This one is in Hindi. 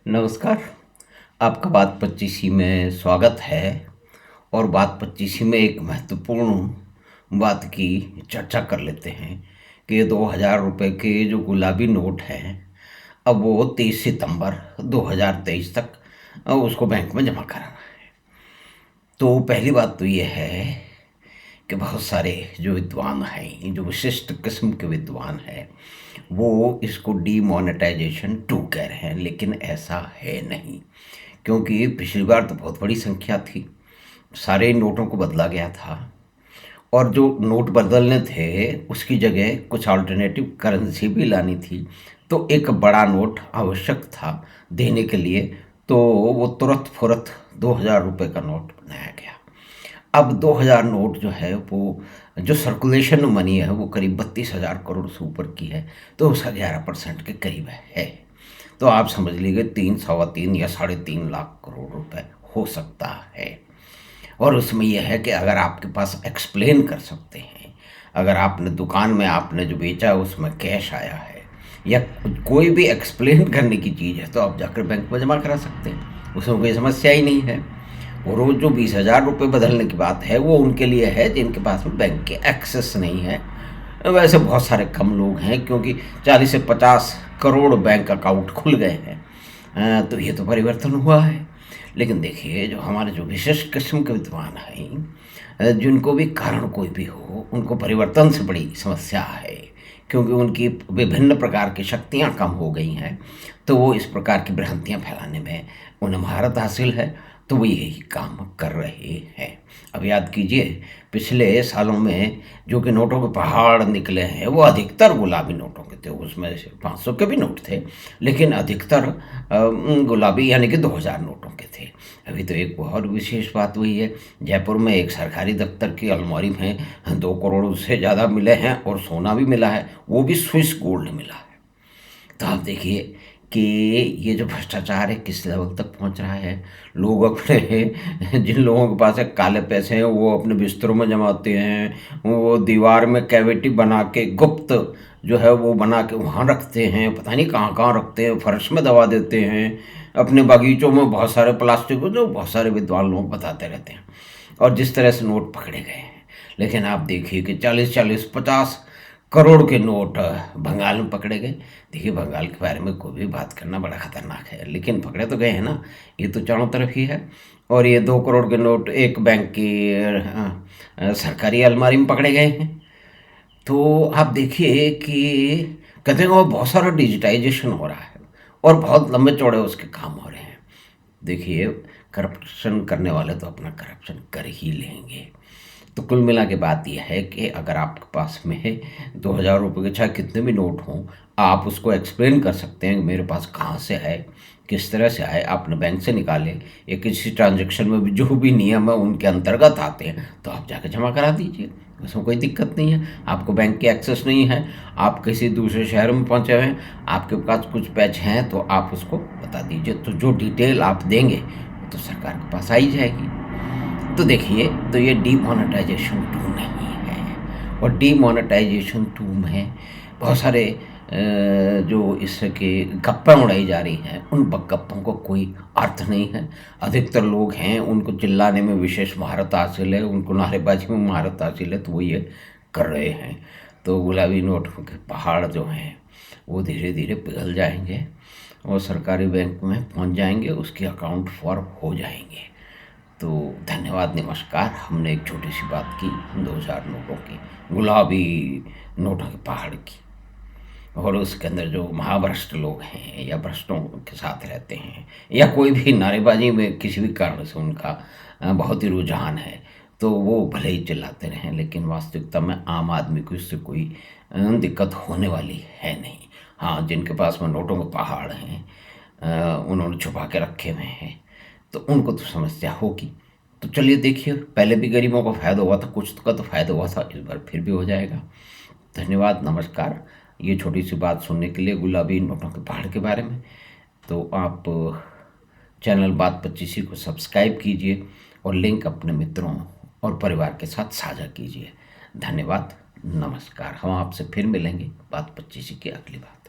नमस्कार। आपका बात पच्चीसी में स्वागत है। और बात पच्चीसी में एक महत्वपूर्ण बात की चर्चा कर लेते हैं कि 2000 रुपये के जो गुलाबी नोट हैं, अब वो 23 सितंबर 2023 तक उसको बैंक में जमा कराना है। तो पहली बात तो ये है कि बहुत सारे जो विद्वान हैं, जो विशिष्ट किस्म के विद्वान हैं, वो इसको डीमोनेटाइजेशन 2 कह रहे हैं, लेकिन ऐसा है नहीं। क्योंकि पिछली बार तो बहुत बड़ी संख्या थी, सारे नोटों को बदला गया था, और जो नोट बदलने थे उसकी जगह कुछ अल्टरनेटिव करेंसी भी लानी थी। तो एक बड़ा नोट आवश्यक था देने के लिए, तो वो तुरंत फुरत 2000 रुपये का नोट बनाया गया। अब 2000 नोट जो है, वो जो सर्कुलेशन मनी है वो करीब 32,000 करोड़ से ऊपर की है, तो उसका 11% के करीब है। तो आप समझ लीजिए 3 सवा 3 या 3.5 लाख करोड़ रुपए हो सकता है। और उसमें यह है कि अगर आपके पास एक्सप्लेन कर सकते हैं, अगर आपने दुकान में आपने जो बेचा है उसमें कैश आया है, या कोई भी एक्सप्लेन करने की चीज़ है, तो आप जाकर बैंक में जमा करा सकते हैं, उसमें कोई समस्या ही नहीं है। और वो जो 20,000 रुपये बदलने की बात है वो उनके लिए है जिनके पास में बैंक के एक्सेस नहीं है। वैसे बहुत सारे कम लोग हैं, क्योंकि 40 से 50 करोड़ बैंक अकाउंट खुल गए हैं। तो ये तो परिवर्तन हुआ है। लेकिन देखिए, जो हमारे जो विशेष किस्म के विद्वान हैं, जिनको भी कारण कोई भी हो, उनको परिवर्तन से बड़ी समस्या है, क्योंकि उनकी विभिन्न प्रकार की शक्तियाँ कम हो गई हैं। तो वो इस प्रकार की भ्रांतियाँ फैलाने में उन्हें महारत हासिल है, तो वो यही काम कर रहे हैं। अब याद कीजिए, पिछले सालों में जो कि नोटों के पहाड़ निकले हैं, वो अधिकतर गुलाबी नोटों के थे। उसमें से 500 के भी नोट थे, लेकिन अधिकतर गुलाबी यानी कि 2000 नोटों के थे। अभी तो एक बहुत विशेष बात हुई है, जयपुर में एक सरकारी दफ्तर की अलमारी में 2 करोड़ से ज़्यादा मिले हैं, और सोना भी मिला है, वो भी स्विस गोल्ड मिला है। तो आप देखिए कि ये जो भ्रष्टाचार है किस लेवल तक पहुंच रहा है। लोग अपने जिन लोगों के पास है काले पैसे हैं, वो अपने बिस्तरों में जमाते हैं, वो दीवार में कैविटी बना के गुप्त जो है वो बना के वहाँ रखते हैं, पता नहीं कहाँ कहाँ रखते हैं, फर्श में दबा देते हैं। अपने बागीचों में बहुत सारे प्लास्टिक को, जो बहुत सारे विद्वान लोग बताते रहते हैं। और जिस तरह से नोट पकड़े गए हैं, लेकिन आप देखिए कि 40-40-50 करोड़ के नोट बंगाल में पकड़े गए। देखिए, बंगाल के बारे में कोई भी बात करना बड़ा खतरनाक है, लेकिन पकड़े तो गए हैं ना। ये तो चारों तरफ ही है। और ये 2 करोड़ के नोट एक बैंक की सरकारी अलमारी में पकड़े गए हैं। तो आप देखिए कि कहते हैं वो बहुत सारा डिजिटाइजेशन हो रहा है, और बहुत लंबे चौड़े उसके काम हो रहे हैं। देखिए, करप्शन करने वाले तो अपना करप्शन कर ही लेंगे। तो कुल मिला के बात यह है कि अगर आपके पास में 2000 रुपये के चाहे कितने भी नोट हों, आप उसको एक्सप्लेन कर सकते हैं कि मेरे पास कहाँ से आए, किस तरह से आए, आपने बैंक से निकाले, या किसी ट्रांजेक्शन में भी जो भी नियम है उनके अंतर्गत आते हैं, तो आप जाकर जमा करा दीजिए। उसमें कोई दिक्कत नहीं है। आपको बैंक की एक्सेस नहीं है, आप किसी दूसरे शहर में पहुँचे हुए हैं, आपके पास कुछ पैच हैं, तो आप उसको बता दीजिए, तो जो डिटेल आप देंगे वो तो सरकार के पास आ ही जाएगी। तो देखिए, तो ये डीमोनेटाइजेशन 2 नहीं है। और डीमोनेटाइजेशन 2 में बहुत सारे जो इसके गप्पें उड़ाई जा रही हैं, उन गप्पों को कोई अर्थ नहीं है। अधिकतर लोग हैं, उनको चिल्लाने में विशेष महारत हासिल है, उनको नारेबाजी में महारत हासिल है, तो वो ये कर रहे हैं। तो गुलाबी नोटों के पहाड़ जो हैं वो धीरे धीरे पिघल जाएंगे, और सरकारी बैंक में पहुंच जाएंगे, उसके अकाउंट फॉर्म हो जाएंगे। तो धन्यवाद, नमस्कार। हमने एक छोटी सी बात की 2000 नोटों की, गुलाबी नोटों के पहाड़ की। और उसके अंदर जो महाभ्रष्ट लोग हैं, या भ्रष्टों के साथ रहते हैं, या कोई भी नारेबाजी में किसी भी कारण से उनका बहुत ही रुझान है, तो वो भले ही चिल्लाते रहें, लेकिन वास्तविकता में आम आदमी को इससे कोई दिक्कत होने वाली है नहीं। हाँ, जिनके पास में नोटों के पहाड़ हैं, उन्होंने छुपा के रखे हुए हैं, तो उनको तो समस्या होगी। तो चलिए देखिए, पहले भी गरीबों को फ़ायदा हुआ था, कुछ का तो फ़ायदा हुआ था, इस बार फिर भी हो जाएगा। धन्यवाद, नमस्कार। ये छोटी सी बात सुनने के लिए गुलाबी नोटों के पहाड़ के बारे में। तो आप चैनल बात पच्चीसी को सब्सक्राइब कीजिए, और लिंक अपने मित्रों और परिवार के साथ साझा कीजिए। धन्यवाद, नमस्कार। हम आपसे फिर मिलेंगे बात पच्चीसी की अगली बार।